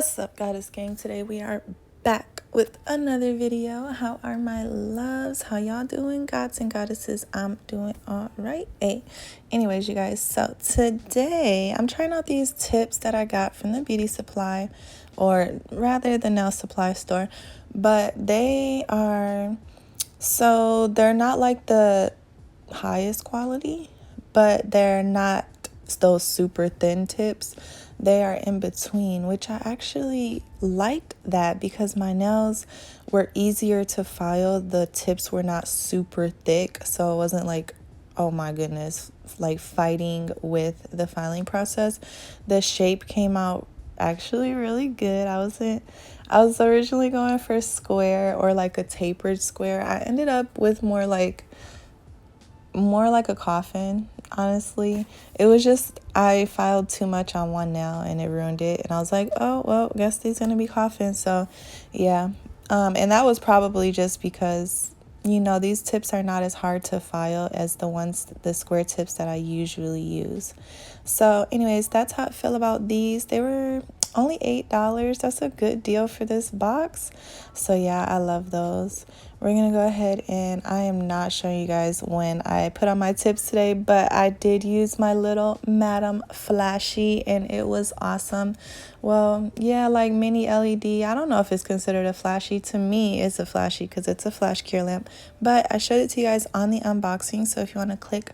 What's up, Goddess Gang? Today we are back with another video. How are my loves? How y'all doing, gods and goddesses? I'm doing all right. Hey, anyways, you guys, so today I'm trying out these tips that I got from the beauty supply, or rather the nail supply store, but they're not like the highest quality, but they're not those super thin tips. They are in between, which I actually liked that because my nails were easier to file. The tips were not super thick, so it wasn't like, oh my goodness, like fighting with the filing process. The shape came out actually really good. I was originally going for square or like a tapered square. I ended up with more like a coffin, honestly. It was just I filed too much on one nail and it ruined it, and I was like, oh well, guess these gonna be coffins. So yeah, and that was probably just because, you know, these tips are not as hard to file as the square tips that I usually use. So anyways, that's how I feel about these. They were only $8. That's a good deal for this box. So yeah, I love those. We're gonna go ahead, and I am not showing you guys when I put on my tips today, but I did use my little Madam Flashy and it was awesome. Well, yeah, like mini LED. I don't know if it's considered a flashy. To me, it's a flashy because it's a flash cure lamp, but I showed it to you guys on the unboxing. So if you want to click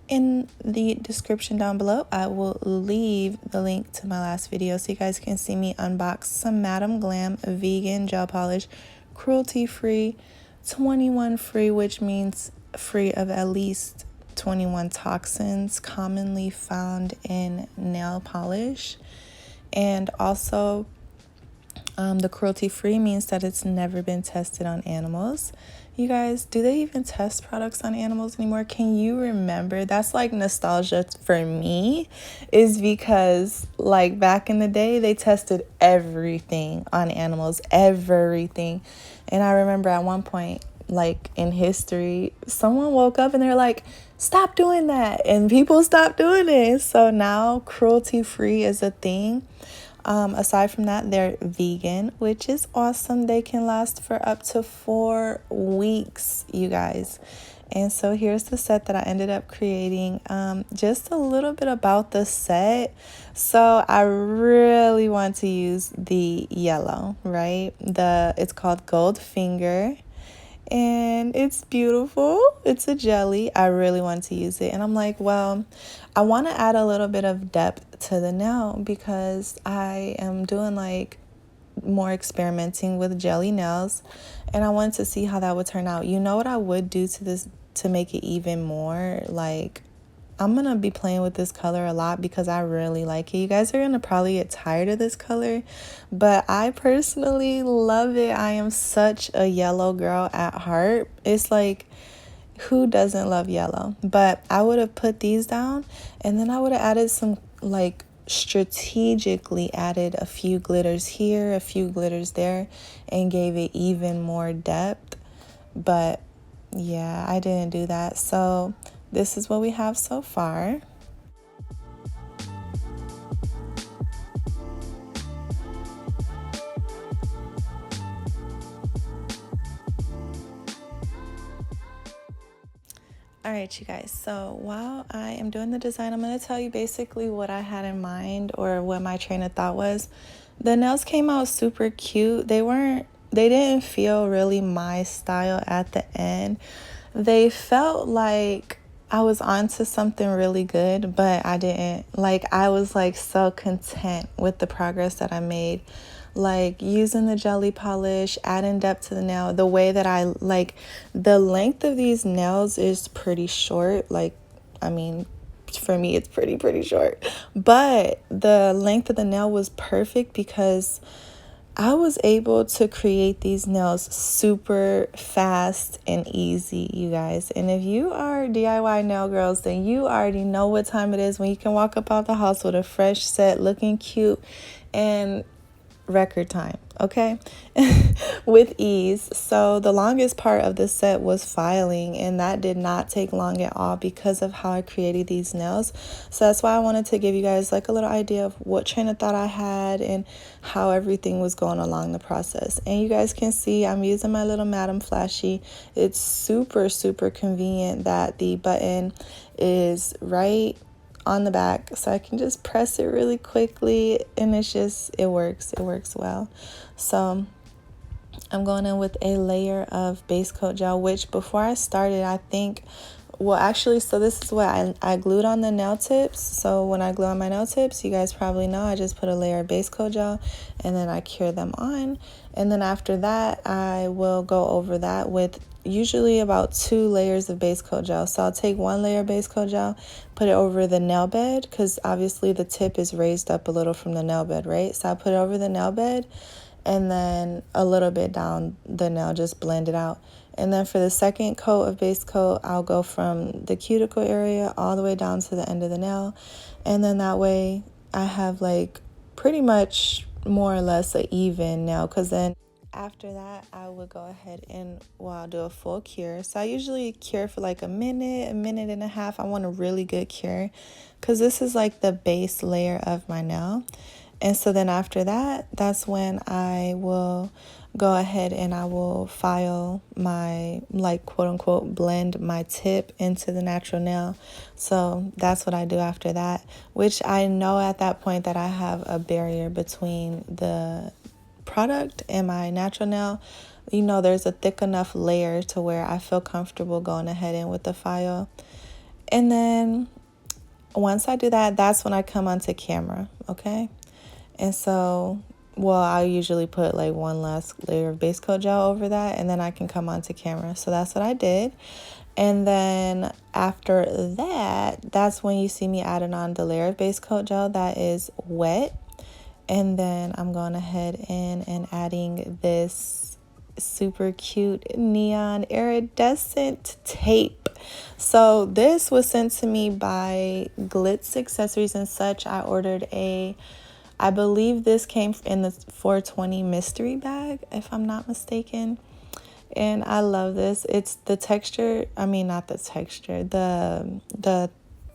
in the description down below, I will leave the link to my last video so you guys can see me unbox some Madam Glam vegan gel polish, cruelty-free, 21 free, which means free of at least 21 toxins commonly found in nail polish. And also the cruelty-free means that it's never been tested on animals. You guys, do they even test products on animals anymore? Can you remember? That's like nostalgia for me, is because like back in the day, they tested everything on animals, everything. And I remember at one point, like in history, someone woke up and they're like, stop doing that. And people stopped doing it. So now cruelty-free is a thing. Aside from that, they're vegan, which is awesome. They can last for up to 4 weeks, you guys. And so here's the set that I ended up creating. Just a little bit about the set. So I really want to use the yellow, right? It's called Goldfinger. And it's beautiful. It's a jelly. I really want to use it. And I'm like, well, I want to add a little bit of depth to the nail because I am doing like more experimenting with jelly nails, and I wanted to see how that would turn out. You know what I would do to this to make it even more like, I'm going to be playing with this color a lot because I really like it. You guys are going to probably get tired of this color, but I personally love it. I am such a yellow girl at heart. It's like, who doesn't love yellow? But I would have put these down, and then I would have added some, like, strategically added a few glitters here, a few glitters there, and gave it even more depth. But yeah, I didn't do that. So this is what we have so far. All right, you guys, so while I am doing the design, I'm going to tell you basically what I had in mind, or what my train of thought was. The nails came out super cute. They didn't feel really my style at the end. They felt like I was onto something really good, but I didn't. Like, I was like so content with the progress that I made. Like using the jelly polish, adding depth to the nail, the way that I like the length of these nails is pretty short. Like, I mean, for me, it's pretty short, but the length of the nail was perfect because I was able to create these nails super fast and easy, you guys. And if you are DIY nail girls, then you already know what time it is when you can walk up out the house with a fresh set, looking cute, and record time, okay? With ease. So the longest part of the set was filing, and that did not take long at all because of how I created these nails. So that's why I wanted to give you guys like a little idea of what train of thought I had and how everything was going along the process. And you guys can see I'm using my little Madam Flashy. It's super, super convenient that the button is right on the back, so I can just press it really quickly, and it works well. So I'm going in with a layer of base coat gel, which before I started, I think, well, actually, so this is what I glued on the nail tips. So when I glue on my nail tips, you guys probably know I just put a layer of base coat gel and then I cure them on. And then after that, I will go over that with usually about 2 layers of base coat gel. So I'll take 1 layer of base coat gel, put it over the nail bed, because obviously the tip is raised up a little from the nail bed, right? So I'll put it over the nail bed and then a little bit down the nail, just blend it out. And then for the second coat of base coat, I'll go from the cuticle area all the way down to the end of the nail. And then that way I have like pretty much more or less an even nail, because then after that, I would go ahead and, well, I'll do a full cure. So I usually cure for like a minute and a half. I want a really good cure because this is like the base layer of my nail. And so then after that, that's when I will go ahead and I will file my, like, quote unquote, blend my tip into the natural nail. So that's what I do after that, which I know at that point that I have a barrier between the product and my natural nail. You know, there's a thick enough layer to where I feel comfortable going ahead and with the file. And then once I do that, that's when I come onto camera, okay? And so, well, I usually put like 1 last layer of base coat gel over that, and then I can come onto camera. So that's what I did. And then after that, that's when you see me adding on the layer of base coat gel that is wet. And then I'm going ahead and adding this super cute neon iridescent tape. So this was sent to me by Glitz Accessories and Such. I ordered I believe this came in the 420 mystery bag, if I'm not mistaken. And I love this. It's the texture, I mean, not the texture, the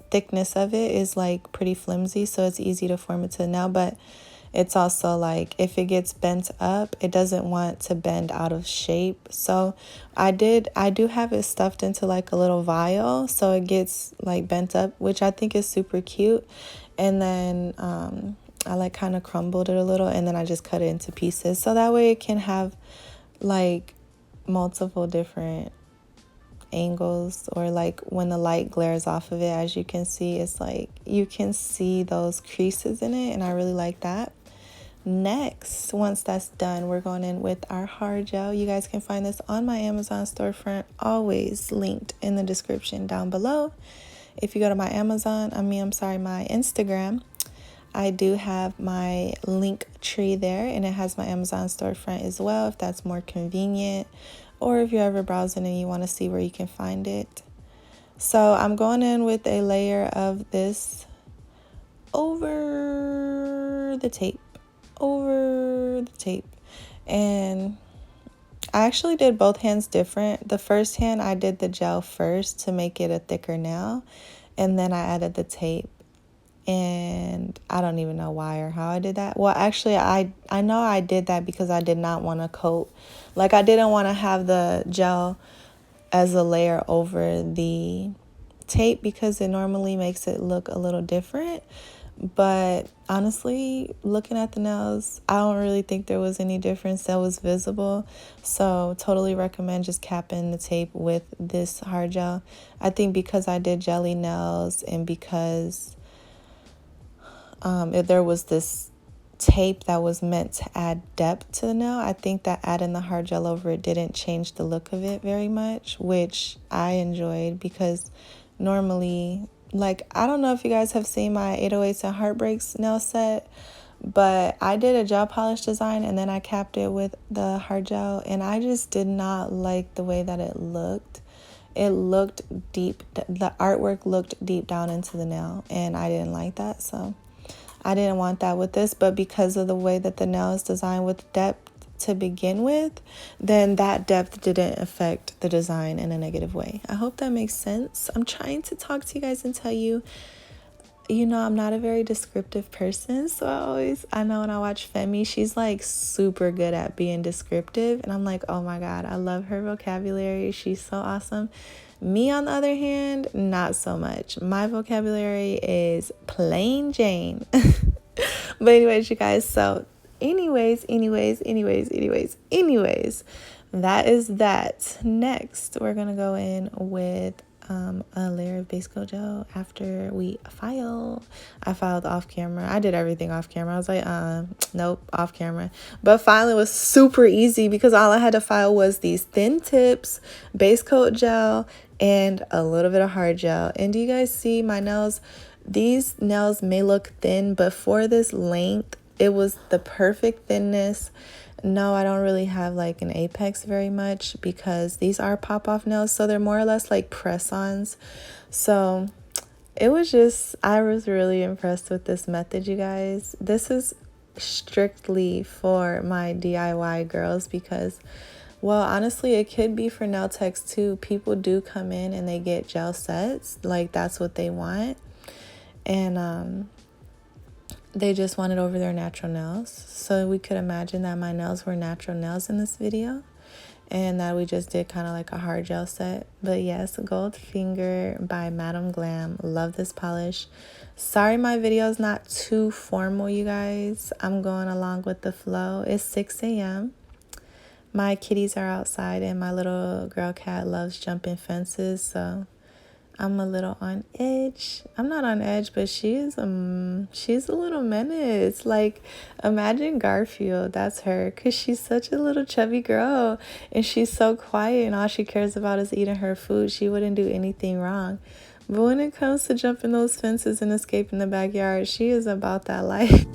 thickness of it is like pretty flimsy, so it's easy to form it to the nail, but it's also like if it gets bent up, it doesn't want to bend out of shape. So I do have it stuffed into like a little vial, so it gets like bent up, which I think is super cute. And then I like kind of crumbled it a little, and then I just cut it into pieces. So that way it can have like multiple different angles, or like when the light glares off of it, as you can see, it's like you can see those creases in it, and I really like that. Next, once that's done, we're going in with our hard gel. You guys can find this on my Amazon storefront, always linked in the description down below. If you go to my my Instagram, I do have my link tree there, and it has my Amazon storefront as well, if that's more convenient, or if you're ever browsing and you want to see where you can find it. So I'm going in with a layer of this over the tape, and I actually did both hands different. The first hand, I did the gel first to make it a thicker nail, and then I added the tape. And I don't even know why or how I did that. Well, actually, I know I did that because I did not want to coat. Like, I didn't want to have the gel as a layer over the tape because it normally makes it look a little different. But honestly, looking at the nails, I don't really think there was any difference that was visible. So totally recommend just capping the tape with this hard gel. I think because I did jelly nails and because if there was this tape that was meant to add depth to the nail, I think that adding the hard gel over it didn't change the look of it very much, which I enjoyed because normally, like, I don't know if you guys have seen my 808s and Heartbreaks nail set, but I did a gel polish design and then I capped it with the hard gel, and I just did not like the way that it looked. It looked deep, the artwork looked deep down into the nail, and I didn't like that, so I didn't want that with this, but because of the way that the nail is designed with depth to begin with, then that depth didn't affect the design in a negative way. I hope that makes sense. I'm trying to talk to you guys and tell you, I'm not a very descriptive person, so I know when I watch Femi, she's like super good at being descriptive, and I'm like, oh my God, I love her vocabulary. She's so awesome. Me, on the other hand, not so much. My vocabulary is plain Jane. But anyways, you guys, so anyways, that is that. Next, we're going to go in with a layer of base coat gel after we file. I filed off camera. I did everything off camera. I was like, nope, off camera. But filing was super easy because all I had to file was these thin tips, base coat gel, and a little bit of hard gel. And do you guys see my nails? These nails may look thin, but for this length, it was the perfect thinness. No, I don't really have like an apex very much because these are pop-off nails, so they're more or less like press-ons. So it was just, I was really impressed with this method, you guys. This is strictly for my DIY girls because, well, honestly, it could be for nail techs too. People do come in and they get gel sets, like that's what they want. And they just want it over their natural nails. So we could imagine that my nails were natural nails in this video and that we just did kind of like a hard gel set. But yes, Goldfinger by Madam Glam. Love this polish. Sorry my video is not too formal, you guys. I'm going along with the flow. It's 6 a.m. My kitties are outside and my little girl cat loves jumping fences, so I'm a little on edge. I'm not on edge, but she's a little menace. Like, imagine Garfield, that's her, because she's such a little chubby girl and she's so quiet and all she cares about is eating her food. She wouldn't do anything wrong. But when it comes to jumping those fences and escaping the backyard, she is about that life.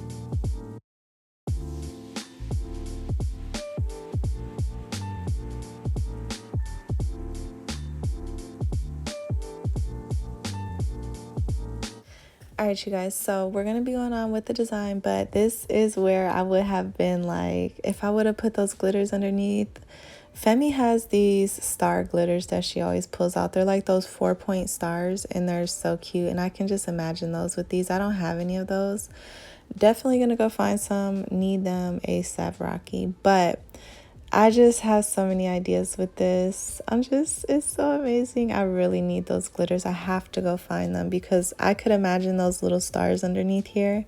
All right, you guys, so we're going to be going on with the design, but this is where I would have been like, if I would have put those glitters underneath. Femi has these star glitters that she always pulls out. They're like those 4-point stars, and they're so cute, and I can just imagine those with these. I don't have any of those. Definitely going to go find some. Need them ASAP Rocky, but I just have so many ideas with this. It's so amazing. I really need those glitters. I have to go find them because I could imagine those little stars underneath here.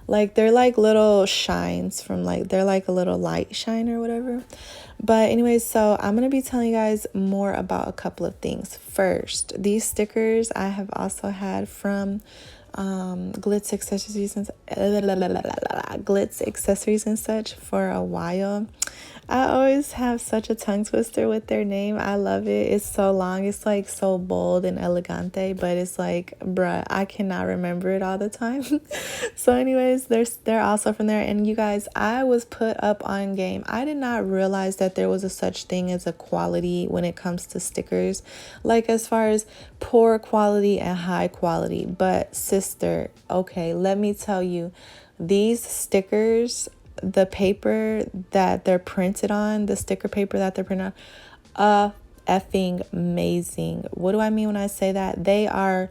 Like, they're like little shines from they're like a little light shine or whatever. But anyways, so I'm going to be telling you guys more about a couple of things. First, these stickers I have also had from Glitz Accessories and such for a while. I always have such a tongue twister with their name. I love it. It's so long. It's like so bold and elegante, but it's like, bruh, I cannot remember it all the time. So anyways, they're also from there. And you guys, I was put up on game. I did not realize that there was a such thing as a quality when it comes to stickers, like as far as poor quality and high quality. But sister, okay, let me tell you, these stickers, the paper that they're printed on, the sticker paper that they're printed on, effing amazing. What do I mean when I say that? They're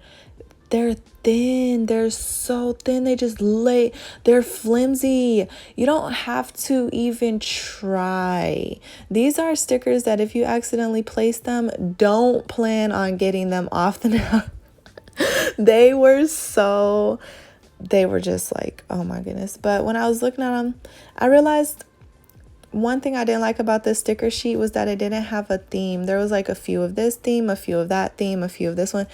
thin. They're so thin. They're flimsy. You don't have to even try. These are stickers that if you accidentally place them, don't plan on getting them off the nail. They were just like, oh my goodness. But when I was looking at them, I realized one thing I didn't like about this sticker sheet was that it didn't have a theme. There was like a few of this theme, a few of that theme, a few of this one.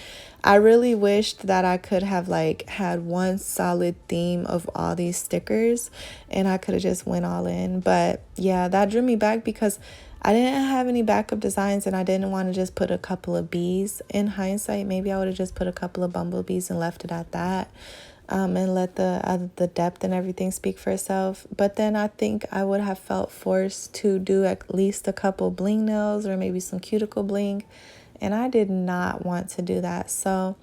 I really wished that I could have like had one solid theme of all these stickers and I could have just went all in. But yeah, that drew me back because I didn't have any backup designs and I didn't want to just put a couple of bees. In hindsight, maybe I would have just put a couple of bumblebees and left it at that. And let the depth and everything speak for itself. But then I think I would have felt forced to do at least a couple bling nails or maybe some cuticle bling. And I did not want to do that. So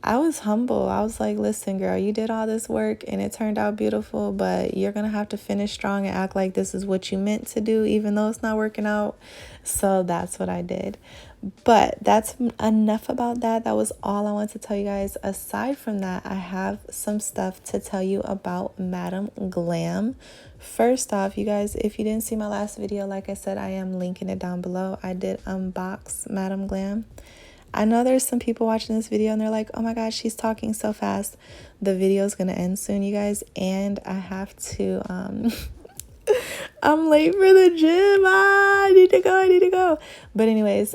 I was humble. I was like, listen, girl, you did all this work and it turned out beautiful, but you're going to have to finish strong and act like this is what you meant to do, even though it's not working out. So that's what I did. But that's enough about that. That was all I want to tell you guys. Aside from that, I have some stuff to tell you about Madam Glam. First off, you guys, if you didn't see my last video, like I said, I am linking it down below. I did unbox Madam Glam. I know there's some people watching this video and they're like, oh my gosh, she's talking so fast. The video is going to end soon, you guys. And I have to, I'm late for the gym. I need to go. But anyways,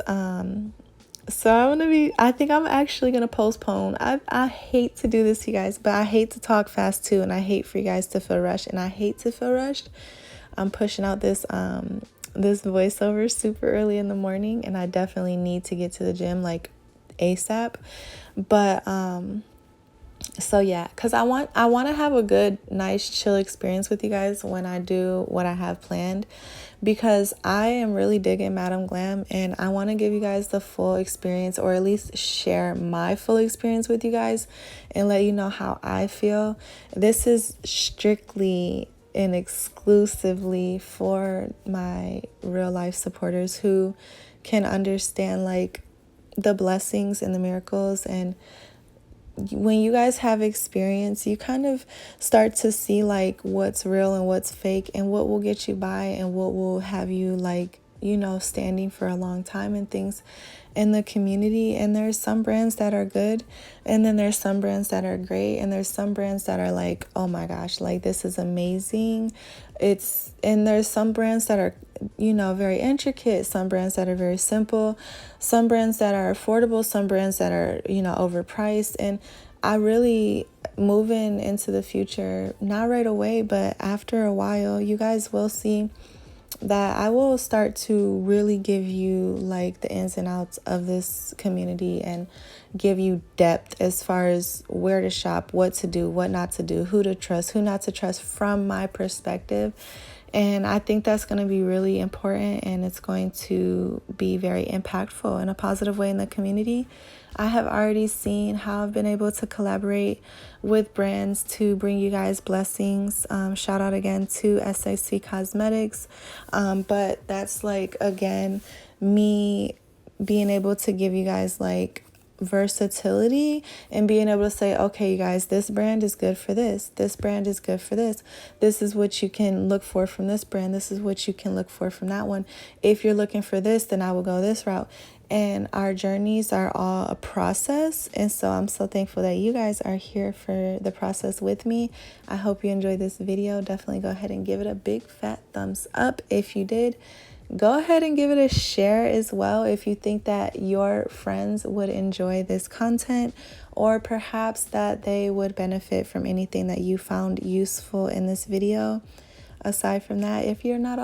so I think I'm actually going to postpone. I hate to do this, you guys, but I hate to talk fast too. And I hate for you guys to feel rushed. And I hate to feel rushed. I'm pushing out this voiceover super early in the morning, and I definitely need to get to the gym like ASAP. But so yeah, because I want to have a good, nice, chill experience with you guys when I do what I have planned, because I am really digging Madam Glam and I want to give you guys the full experience, or at least share my full experience with you guys and let you know how I feel. This is strictly and exclusively for my real life supporters who can understand like the blessings and the miracles. And when you guys have experience, you kind of start to see like what's real and what's fake, and what will get you by and what will have you like, you know, standing for a long time and things in the community. And there's some brands that are good, and then there's some brands that are great, and there's some brands that are like, oh my gosh, like this is amazing. And there's some brands that are, you know, very intricate, some brands that are very simple, some brands that are affordable, some brands that are, you know, overpriced. And I really, moving into the future, not right away, but after a while, you guys will see that I will start to really give you like the ins and outs of this community and give you depth as far as where to shop, what to do, what not to do, who to trust, who not to trust from my perspective. And I think that's going to be really important, and it's going to be very impactful in a positive way in the community. I have already seen how I've been able to collaborate with brands to bring you guys blessings. Shout out again to SAC Cosmetics. But that's like, again, me being able to give you guys like versatility and being able to say, okay, you guys, this brand is good for this brand is good for this is what you can look for from this brand, this is what you can look for from that one. If you're looking for this, then I will go this route. And our journeys are all a process, and so I'm so thankful that you guys are here for the process with me. I hope you enjoyed this video. Definitely go ahead and give it a big fat thumbs up if you did. Go ahead and give it a share as well if you think that your friends would enjoy this content, or perhaps that they would benefit from anything that you found useful in this video. Aside from that, if you're not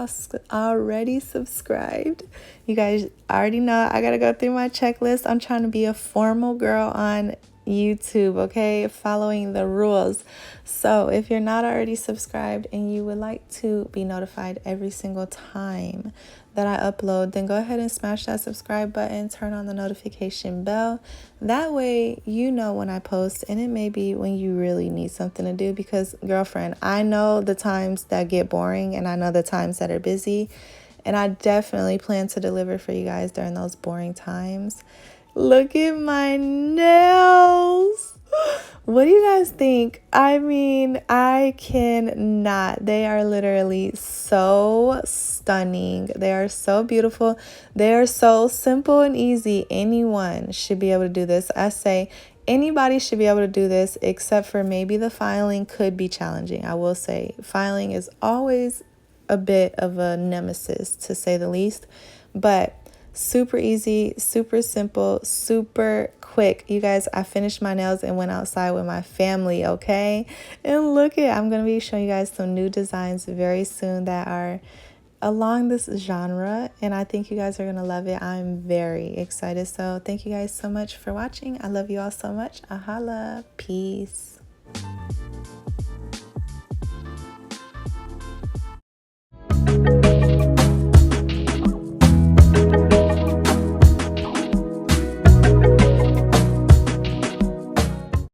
already subscribed, you guys already know I gotta go through my checklist. I'm trying to be a formal girl on YouTube, okay? Following the rules. So if you're not already subscribed and you would like to be notified every single time that I upload, then go ahead and smash that subscribe button, turn on the notification bell. That way you know when I post, and it may be when you really need something to do, because girlfriend, I know the times that get boring and I know the times that are busy, and I definitely plan to deliver for you guys during those boring times. Look at my nails. What do you guys think? I mean, I cannot. They are literally so stunning. They are so beautiful. They are so simple and easy. Anyone should be able to do this. I say anybody should be able to do this, except for maybe the filing could be challenging. I will say filing is always a bit of a nemesis, to say the least, but super easy, super simple, super quick. You guys, I finished my nails and went outside with my family, okay? And look at, I'm going to be showing you guys some new designs very soon that are along this genre, and I think you guys are going to love it. I'm very excited. So thank you guys so much for watching. I love you all so much. Ahala. Peace.